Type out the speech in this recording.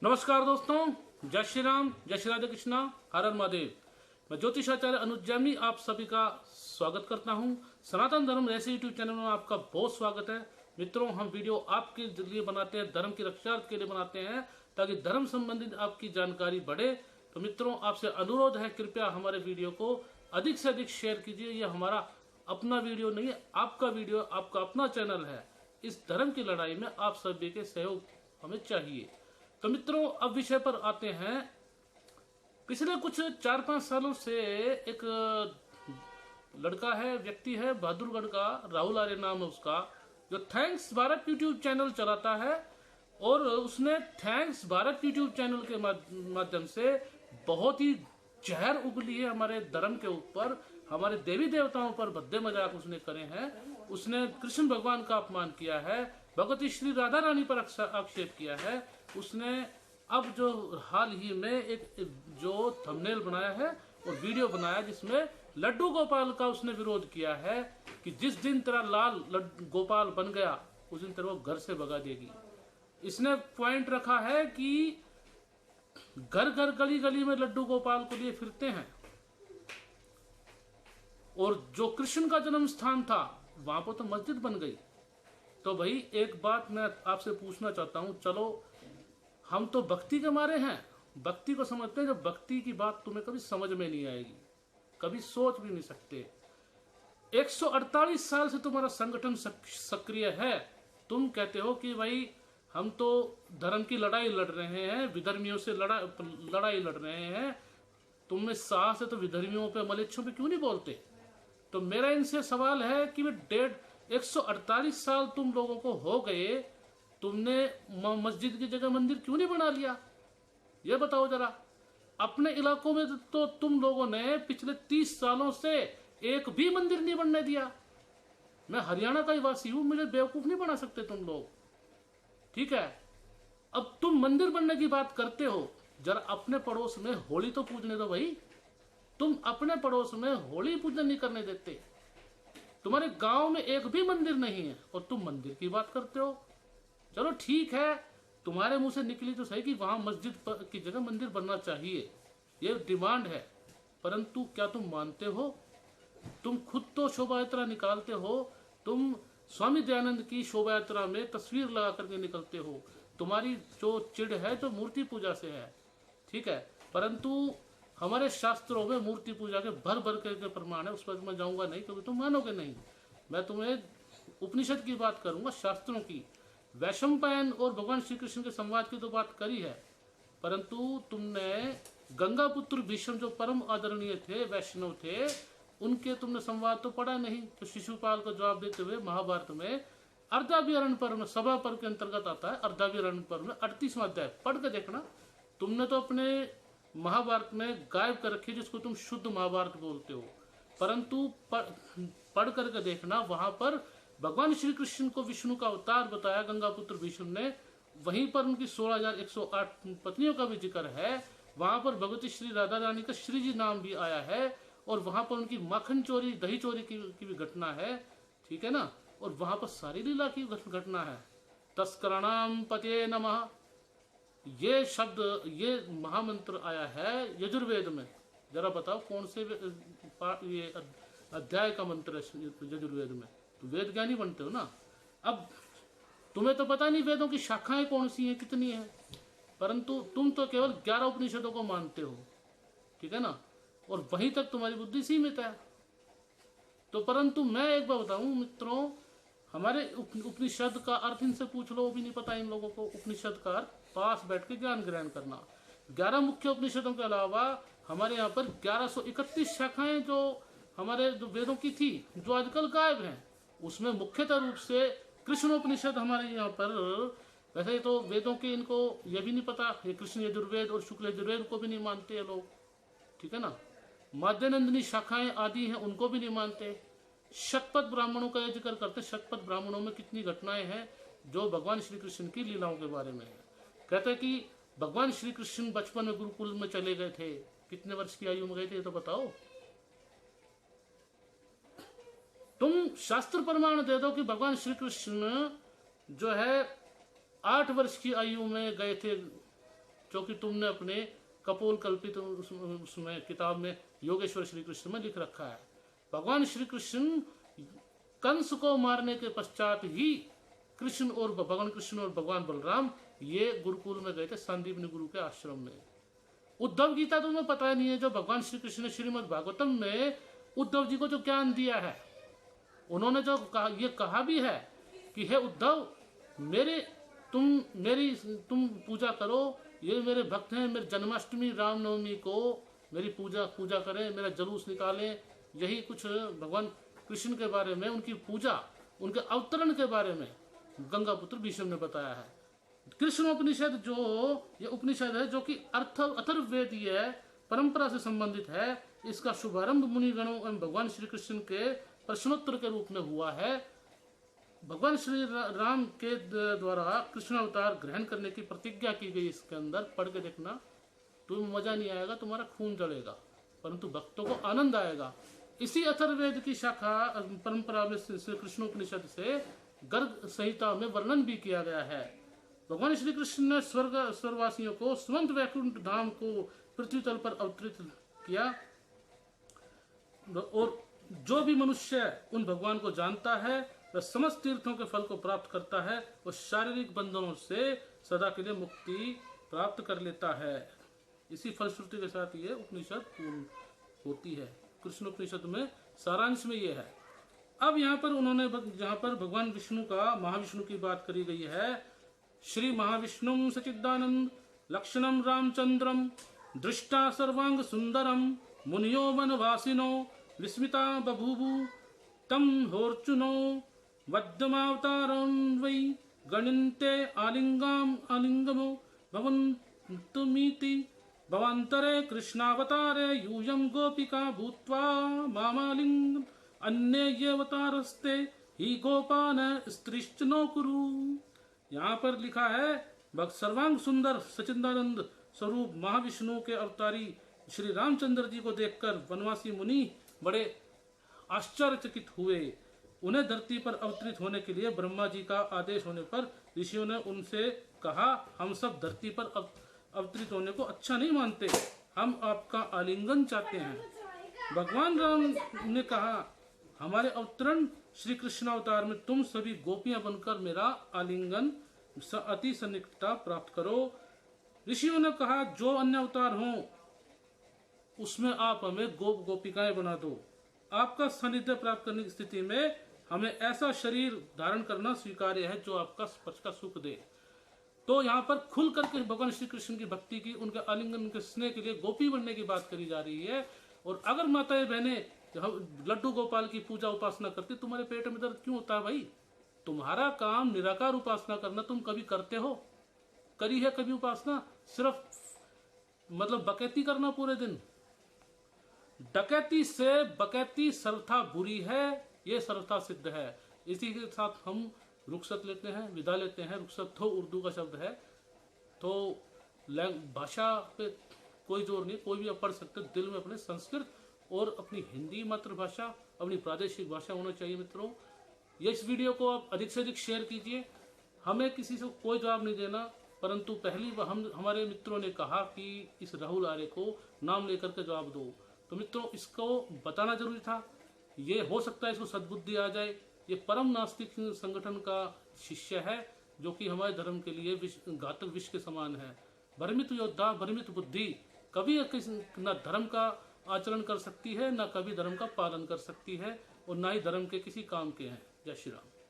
नमस्कार दोस्तों, जय श्री राम, जय श्री राधे कृष्णा, हर हर महादेव। मैं ज्योतिषाचार्य अनुज जैमी आप सभी का स्वागत करता हूं। सनातन धर्म रहस्य यूट्यूब चैनल में आपका बहुत स्वागत है। मित्रों, हम वीडियो आपके लिए बनाते हैं, धर्म की रक्षा के लिए बनाते हैं, ताकि धर्म संबंधित आपकी जानकारी बढ़े। तो मित्रों, आपसे अनुरोध है, कृपया हमारे वीडियो को अधिक से अधिक शेयर कीजिए। यह हमारा अपना वीडियो नहीं है, आपका वीडियो, आपका अपना चैनल है। इस धर्म की लड़ाई में आप सभी के सहयोग हमें चाहिए। तो मित्रों, अब विषय पर आते हैं। पिछले कुछ 4-5 सालों से एक लड़का है, व्यक्ति है, बहादुरगढ़ का, राहुल आर्य नाम है उसका, जो थैंक्स भारत यूट्यूब चैनल चलाता है। और उसने थैंक्स भारत यूट्यूब चैनल के माध्यम से बहुत ही जहर उगली है हमारे धर्म के ऊपर, हमारे देवी देवताओं पर भद्दे मजाक उसने करे हैं। उसने कृष्ण भगवान का अपमान किया है, भगवती श्री राधा रानी पर आक्षेप किया है। उसने अब जो हाल ही में एक जो थंबनेल बनाया है और वीडियो बनाया, जिसमें लड्डू गोपाल का उसने विरोध किया है कि जिस दिन तेरा लाल गोपाल बन गया उस दिन तेरे को घर से भगा देगी। इसने पॉइंट रखा है कि घर घर गली गली में लड्डू गोपाल को लिए फिरते हैं, और जो कृष्ण का जन्म स्थान था वहां पर तो मस्जिद बन गई। तो भाई, एक बात मैं आपसे पूछना चाहता हूं, चलो हम तो भक्ति के मारे हैं, भक्ति को समझते हैं, जब भक्ति की बात तुम्हें कभी समझ में नहीं आएगी, कभी सोच भी नहीं सकते। 148 साल से तुम्हारा संगठन सक्रिय है। तुम कहते हो कि भाई हम तो धर्म की लड़ाई लड़ रहे हैं, विधर्मियों से लड़ाई लड़ रहे हैं। तुम में साहस है तो विधर्मियों पे, मलेच्छों पे क्यों नहीं बोलते? तो मेरा इनसे सवाल है कि 148 साल तुम लोगों को हो गए, तुमने मस्जिद की जगह मंदिर क्यों नहीं बना लिया? ये बताओ जरा। अपने इलाकों में तो तुम लोगों ने पिछले 30 सालों से एक भी मंदिर नहीं बनने दिया। मैं हरियाणा का ही वासी हूं, मुझे बेवकूफ नहीं बना सकते तुम लोग, ठीक है? अब तुम मंदिर बनने की बात करते हो, जरा अपने पड़ोस में होली तो पूजने दो भाई। तुम अपने पड़ोस में होली पूजन नहीं करने देते। तुम्हारे गांव में एक भी मंदिर नहीं है और तुम मंदिर की बात करते हो। चलो ठीक है, तुम्हारे मुंह से निकली तो सही कि वहां मस्जिद की जगह मंदिर बनना चाहिए, ये डिमांड है। परंतु क्या तुम मानते हो? तुम खुद तो शोभा यात्रा निकालते हो, तुम स्वामी दयानंद की शोभा यात्रा में तस्वीर लगा करके निकलते हो। तुम्हारी जो चिढ़ है जो मूर्ति पूजा से है, ठीक है, परंतु हमारे शास्त्रों में मूर्ति पूजा के भर भर के प्रमाण है। उस पर मैं जाऊंगा नहीं, क्योंकि तुम मानोगे नहीं। मैं तुम्हें उपनिषद की बात करूंगा, शास्त्रों की। वैशंपायन और भगवान श्री कृष्ण के संवाद की तो बात करी है, परंतु तुमने गंगा पुत्र भीष्म, जो परम आदरणीय थे, वैष्णव थे, उनके तुमने संवाद तो पढ़ा नहीं। तो शिशुपाल को जवाब देते हुए महाभारत में अर्धाभिहरण पर्व में, सभा पर्व के अंतर्गत आता है, अर्धाभिहरण पर्व में 38वां अध्याय पढ़ के देखना। तुमने तो अपने महाभारत में गायब कर रखी, जिसको तुम शुद्ध महाभारत बोलते हो, परंतु पढ़ करके देखना, वहां पर भगवान श्री कृष्ण को विष्णु का अवतार बताया गंगा पुत्र भीष्म ने। वहीं पर उनकी 16,108 पत्नियों का भी जिक्र है। वहां पर भगवती श्री राधा रानी का श्री जी नाम भी आया है, और वहां पर उनकी माखन चोरी, दही चोरी की भी घटना है, ठीक है ना? और वहां पर सारी लीला की घटना है। तस्कराणाम पते नमः, ये शब्द, ये महामंत्र आया है यजुर्वेद में। जरा बताओ कौन से ये अध्याय का मंत्र है यजुर्वेद में? तो वेद ज्ञानी बनते हो ना। अब तुम्हें तो पता नहीं वेदों की शाखाएं कौन सी हैं, कितनी हैं, परंतु तुम तो केवल 11 उपनिषदों को मानते हो, ठीक है ना? और वहीं तक तुम्हारी बुद्धि सीमित है। तो परंतु मैं एक बार बताऊं मित्रों, हमारे उपनिषद का अर्थ इनसे पूछ लो, वो भी नहीं पता इन लोगों को। उपनिषद का अर्थ पास बैठ के ज्ञान ग्रहण करना। 11 मुख्य उपनिषदों के अलावा हमारे यहाँ पर 1131 शाखाएं जो हमारे जो वेदों की थी, जो आजकल गायब हैं। उसमें मुख्यतः रूप से कृष्णोपनिषद हमारे यहाँ पर, वैसे तो वेदों के इनको ये भी नहीं पता, ये कृष्ण यजुर्वेद और शुक्ल यजुर्वेद को भी नहीं मानते ये लोग, ठीक है ना? माध्यनंदिनी शाखाएं आदि हैं, उनको भी नहीं मानते। शतपथ ब्राह्मणों का ये जिक्र करते। शतपथ ब्राह्मणों में कितनी घटनाएं हैं जो भगवान श्री कृष्ण की लीलाओं के बारे में है। कहते कि भगवान श्री कृष्ण बचपन में गुरुकुल में चले गए थे। कितने वर्ष की आयु में गए थे ये तो बताओ? तुम शास्त्र प्रमाण दे दो कि भगवान श्री कृष्ण जो है 8 वर्ष की आयु में गए थे जो कि तुमने अपने कपोल कल्पित उसमें किताब में योगेश्वर श्री कृष्ण में लिख रखा है। भगवान श्री कृष्ण कंस को मारने के पश्चात ही कृष्ण और भगवान कृष्ण और भगवान बलराम ये गुरुकुल में गए थे, संदीपनी गुरु के आश्रम में। उद्धव गीता तो तुम्हें पता नहीं है, जो भगवान श्री कृष्ण ने श्रीमद् भागवतम में उद्धव जी को जो ज्ञान दिया है, उन्होंने जो ये कहा भी है कि हे उद्धव, तुम पूजा करो, ये मेरे भक्त हैं, मेरे जन्माष्टमी रामनवमी को मेरी पूजा करें, मेरा जुलूस निकालें। यही कुछ भगवान कृष्ण के बारे में, उनकी पूजा, उनके अवतरण के बारे में गंगापुत्र भीष्म ने बताया है। कृष्ण उपनिषद जो ये उपनिषद है, जो कि अथर्ववेदीय परंपरा से संबंधित है, इसका शुभारंभ मुनिगणों एवं भगवान श्री कृष्ण के प्रश्नोत्तर के रूप में हुआ है। भगवान श्री राम के द्वारा कृष्ण अवतार ग्रहण करने की प्रतिज्ञा की गई। इसके अंदर पढ़ के देखना, तुम्हें मजा नहीं आएगा, तुम्हारा खून जलेगा, परंतु भक्तों को आनंद आएगा। इसी अथर्ववेद की शाखा परंपरा में श्री कृष्ण उपनिषद से गर्ग संहिता में वर्णन भी किया गया है। भगवान श्री कृष्ण ने स्वर्गवासियों को स्वयं वैकुंठ धाम को पृथ्वी तल पर अवतरित किया, और जो भी मनुष्य उन भगवान को जानता है वह समस्त तीर्थों के फल को प्राप्त करता है, और शारीरिक बंधनों से सदा के लिए मुक्ति प्राप्त कर लेता है। इसी फलश्रुति के साथ ये उपनिषद पूर्ण होती है। कृष्ण उपनिषद में सारांश में ये है। अब यहाँ पर भगवान विष्णु का, महाविष्णु की बात करी गई है। श्री महाविष्णु सचिदानंद लक्षणम रामचंद्रम दृष्टा सर्वांग सुंदरम मुनियो वनवासिनो विस्मिता बभूवु तम होर्चुनो वद्यमावतारं वै गणन्ते आलिंगमो भवन्तुमिति भवान्तरे कृष्णावतारे यूयं गोपिका भूत्वा मामालिंग अन्ये ये अवतारस्ते ही गोपान स्त्रीश्च नो कुरु। यहाँ पर लिखा है, सर्वांग सुंदर सच्चिदानंद स्वरूप महाविष्णु के अवतारी श्री रामचंद्र जी को देखकर वनवासी मुनि बड़े आश्चर्यचकित हुए। उन्हें धरती पर अवतरित होने के लिए ब्रह्मा जी का आदेश होने पर ऋषियों ने उनसे कहा, हम सब धरती पर अवतरित होने को अच्छा नहीं मानते, हम आपका आलिंगन चाहते हैं। भगवान राम ने कहा, हमारे अवतरण श्री कृष्ण अवतार में तुम सभी गोपियां बनकर मेरा आलिंगन अति सन्निकटता प्राप्त करो। ऋषियों ने कहा, जो अन्य अवतार हों उसमें आप हमें गोपिकाएं बना दो। आपका सानिध्य प्राप्त करने की स्थिति में हमें ऐसा शरीर धारण करना स्वीकार्य है जो आपका स्पर्श का सुख दे। तो यहाँ पर खुल करके भगवान श्री कृष्ण की भक्ति की, उनके आलिंगन, उनके स्नेह के लिए गोपी बनने की बात करी जा रही है। और अगर माताएं बहनें लड्डू गोपाल की पूजा उपासना करती, तुम्हारे पेट में दर्द क्यों होता है भाई? तुम्हारा काम निराकार उपासना करना, तुम कभी करते हो? करी है कभी उपासना? सिर्फ मतलब बकैती करना पूरे दिन। डकैती से बकैती सर्वथा बुरी है, ये सर्वथा सिद्ध है। इसी के साथ हम रुखसत लेते हैं, विदा लेते हैं। रुखसत तो उर्दू का शब्द है, तो भाषा पे कोई जोर नहीं, कोई भी आप पढ़ सकते। दिल में अपने संस्कृत और अपनी हिंदी मातृभाषा, अपनी प्रादेशिक भाषा होना चाहिए मित्रों। ये इस वीडियो को आप अधिक से अधिक शेयर कीजिए। हमें किसी से कोई जवाब नहीं देना, परंतु पहली बार हमारे मित्रों ने कहा कि इस राहुल आर्य को नाम लेकर के जवाब दो, तो मित्रों इसको बताना जरूरी था। ये हो सकता है इसको सद्बुद्धि आ जाए। ये परम नास्तिक संगठन का शिष्य है, जो कि हमारे धर्म के लिए घातक विष के समान है। भ्रमित योद्धा, भ्रमित बुद्धि कभी न धर्म का आचरण कर सकती है, न कभी धर्म का पालन कर सकती है, और न ही धर्म के किसी काम के हैं। जय श्री राम।